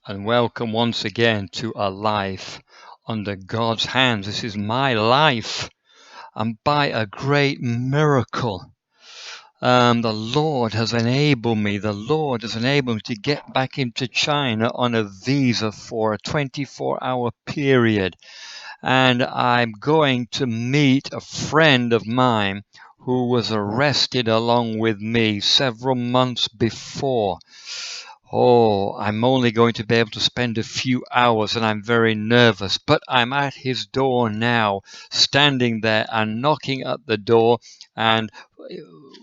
and welcome once again to a life under God's hands. This is my life, and by a great miracle, the Lord has enabled me. The Lord has enabled me to get back into China on a visa for a 24-hour period, and I'm going to meet a friend of mine who was arrested along with me several months before. Oh, I'm only going to be able to spend a few hours, and I'm very nervous, but I'm at his door now, standing there and knocking at the door, and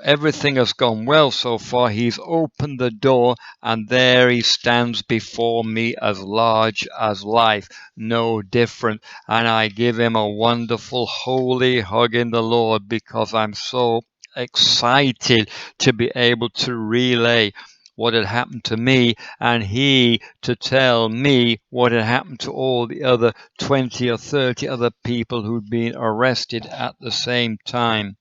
everything has gone well so far. He's opened the door, and there he stands before me, as large as life, no different. And I give him a wonderful, holy hug in the Lord, because I'm so excited to be able to relay what had happened to me, and he to tell me what had happened to all the other 20 or 30 other people who'd been arrested at the same time.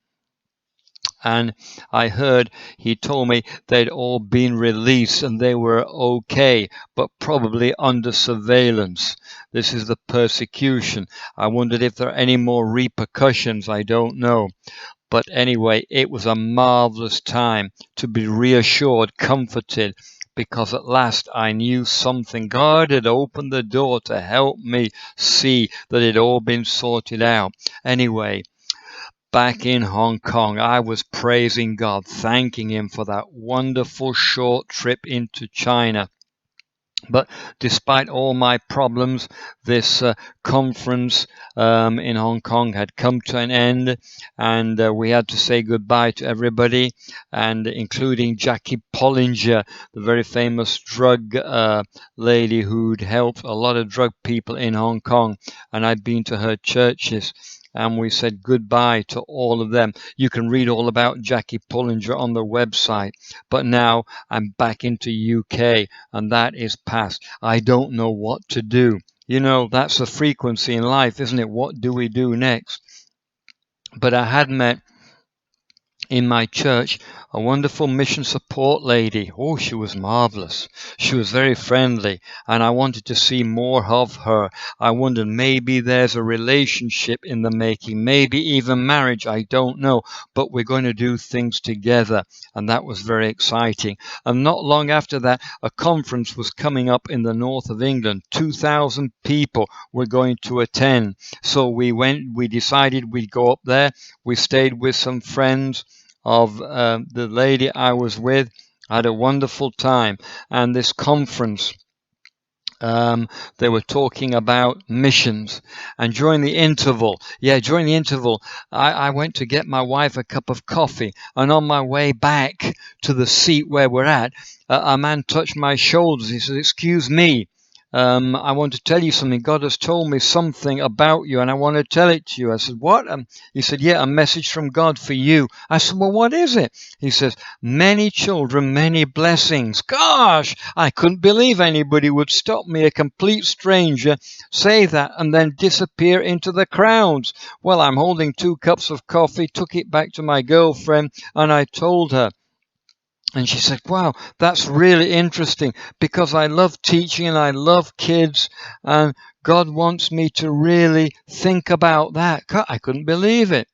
And I heard he told me they'd all been released and they were okay, but probably under surveillance. This is the persecution. I wondered if there are any more repercussions. I don't know. But anyway, it was a marvelous time to be reassured, comforted, because at last I knew something. God had opened the door to help me see that it had all been sorted out. Anyway, back in Hong Kong, I was praising God, thanking Him for that wonderful short trip into China. But despite all my problems, this conference in Hong Kong had come to an end, and we had to say goodbye to everybody, and including Jackie Pollinger, the very famous drug lady who'd helped a lot of drug people in Hong Kong, and I'd been to her churches. And we said goodbye to all of them. You can read all about Jackie Pollinger on the website. But now I'm back into UK, and that is past. I don't know what to do. You know, that's the frequency in life, isn't it? What do we do next? But I had met in my church a wonderful mission support lady. Oh, she was marvelous. She was very friendly, and I wanted to see more of her. I wondered, maybe there's a relationship in the making, maybe even marriage, I don't know, but we're going to do things together, and that was very exciting. And not long after that, a conference was coming up in the north of England. 2,000 people were going to attend. So we decided we'd go up there. We stayed with some friends of the lady I was with. I had a wonderful time. And this conference, they were talking about missions. And during the interval, I went to get my wife a cup of coffee. And on my way back to the seat where we're at, a man touched my shoulders. He said, "Excuse me. I want to tell you something. God has told me something about you, and I want to tell it to you." I said, "What?" He said, "Yeah, a message from God for you." I said, "Well, what is it?" He says, "Many children, many blessings." Gosh, I couldn't believe anybody would stop me, a complete stranger, say that and then disappear into the crowds. Well, I'm holding 2 cups of coffee, took it back to my girlfriend, and I told her. And she said, "Wow, that's really interesting, because I love teaching and I love kids, and God wants me to really think about that." I couldn't believe it.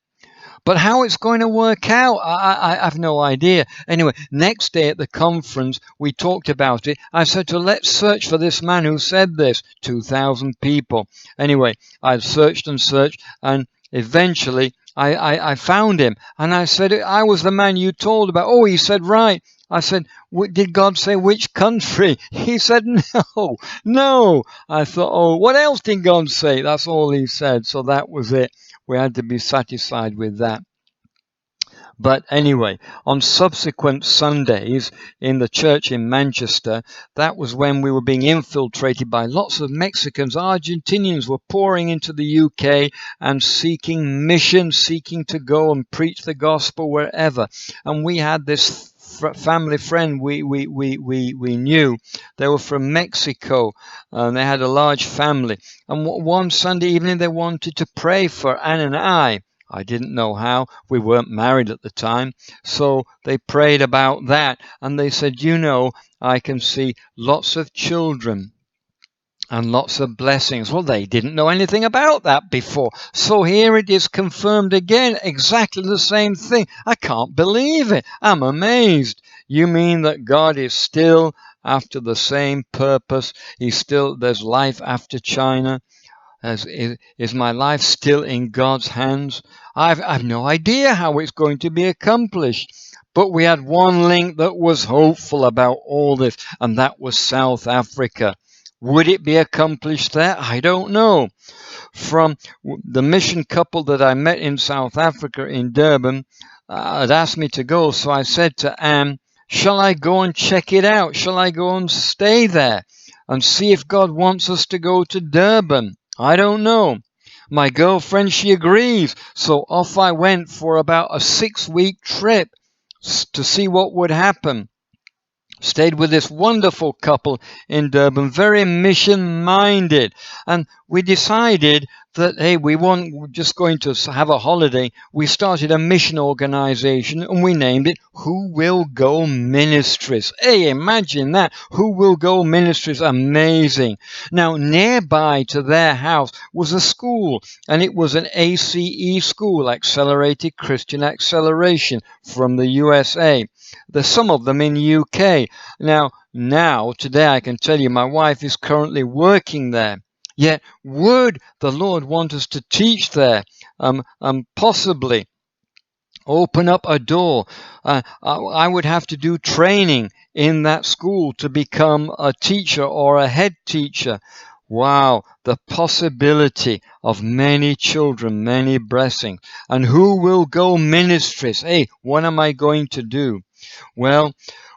But how it's going to work out, I have no idea. Anyway, next day at the conference, we talked about it. I said to her, "Let's search for this man who said this." 2,000 people. Anyway, I searched and searched, and eventually I found him, and I said, "I was the man you told about." "Oh," he said, "right." I said, "Did God say which country?" He said, no. I thought, oh, what else did God say? That's all he said. So that was it. We had to be satisfied with that. But anyway, on subsequent Sundays in the church in Manchester, that was when we were being infiltrated by lots of Mexicans. Argentinians were pouring into the UK and seeking mission, seeking to go and preach the gospel wherever. And we had this family friend we knew. They were from Mexico, and they had a large family. And one Sunday evening they wanted to pray for Anne and I. I didn't know how. We weren't married at the time. So they prayed about that, and they said, "You know, I can see lots of children and lots of blessings. Well, they didn't know anything about that before. So here it is confirmed again, exactly the same thing. I can't believe it. I'm amazed. You mean that God is still after the same purpose? There's life after China? Is my life still in God's hands? I've no idea how it's going to be accomplished. But we had one link that was hopeful about all this, and that was South Africa. Would it be accomplished there? I don't know. From the mission couple that I met in South Africa in Durban, had asked me to go, so I said to Anne, shall I go and check it out? Shall I go and stay there and see if God wants us to go to Durban? I don't know. My girlfriend, she agrees. So off I went for about a 6-week trip to see what would happen. Stayed with this wonderful couple in Durban, very mission minded. And we decided that, hey, we're just going to have a holiday. We started a mission organization and we named it Who Will Go Ministries. Hey, imagine that. Who Will Go Ministries. Amazing. Now, nearby to their house was a school, and it was an ACE school, Accelerated Christian Acceleration, from the USA. There's some of them in UK. Now, today I can tell you my wife is currently working there. Yet, would the Lord want us to teach there? Possibly open up a door. I would have to do training in that school to become a teacher or a head teacher. Wow, the possibility of many children, many blessings. And Who Will Go Ministries? Hey, what am I going to do? Well,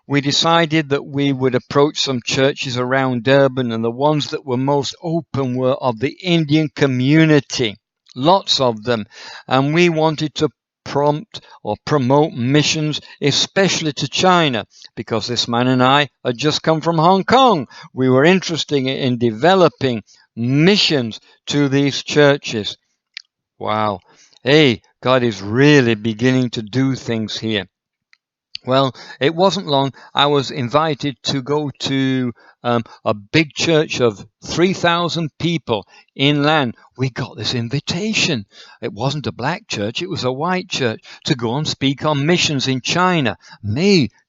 we decided that we would approach some churches around Durban, and the ones that were most open were of the Indian community, lots of them. And we wanted to prompt or promote missions, especially to China, because this man and I had just come from Hong Kong. We were interested in developing missions to these churches. Wow. Hey, God is really beginning to do things here. Well, it wasn't long. I was invited to go to a big church of 3,000 people inland. We got this invitation. It wasn't a black church, it was a white church, to go and speak on missions in China.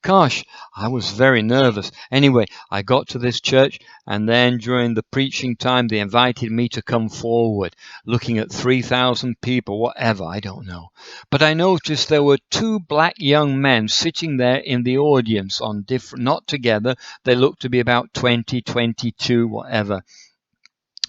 Gosh, I was very nervous. Anyway, I got to this church, and then during the preaching time, they invited me to come forward, looking at 3,000 people, whatever, I don't know. But I noticed there were 2 black young men sitting there in the audience on different, not together. They looked to be about 20, 22, whatever.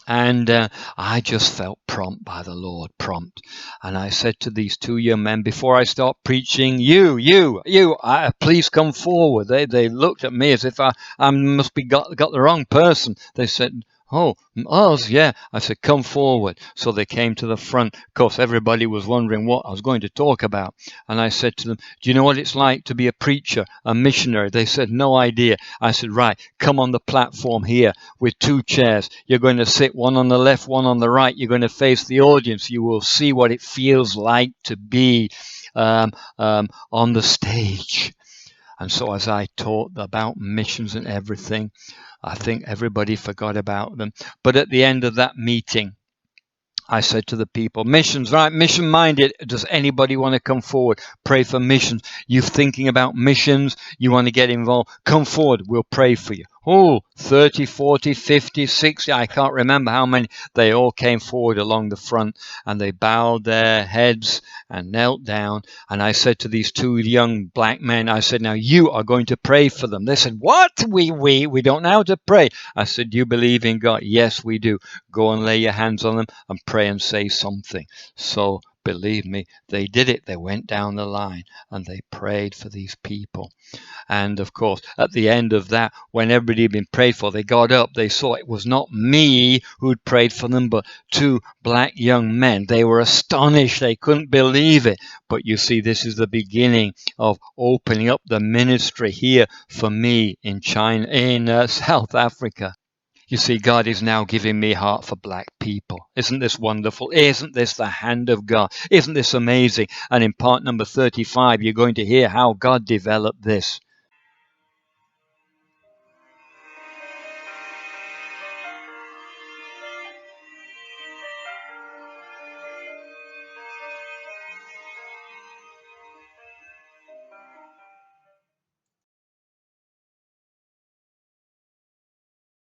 And I just felt prompt by the Lord, prompt. And I said to these 2 young men, before I start preaching, please come forward. They looked at me as if I must be got the wrong person. They said, oh, us, yeah. I said, come forward. So they came to the front. Of course, everybody was wondering what I was going to talk about. And I said to them, do you know what it's like to be a preacher, a missionary? They said, no idea. I said, right, come on the platform here with 2 chairs. You're going to sit one on the left, one on the right. You're going to face the audience. You will see what it feels like to be on the stage. And so as I taught about missions and everything, I think everybody forgot about them. But at the end of that meeting, I said to the people, missions, right? Mission minded. Does anybody want to come forward? Pray for missions. You're thinking about missions. You want to get involved. Come forward. We'll pray for you. Oh, 30, 40, 50, 60. I can't remember how many. They all came forward along the front, and they bowed their heads and knelt down. And I said to these 2 young black men, I said, now you are going to pray for them. They said, what? We don't know how to pray. I said, do you believe in God? Yes, we do. Go and lay your hands on them and pray and say something. So believe me, they did it. They went down the line and they prayed for these people. And of course, at the end of that, when everybody had been prayed for, they got up. They saw it was not me who'd prayed for them, but 2 black young men. They were astonished. They couldn't believe it. But you see, this is the beginning of opening up the ministry here for me in China, in South Africa. You see, God is now giving me a heart for black people. Isn't this wonderful? Isn't this the hand of God? Isn't this amazing? And in part number 35, you're going to hear how God developed this.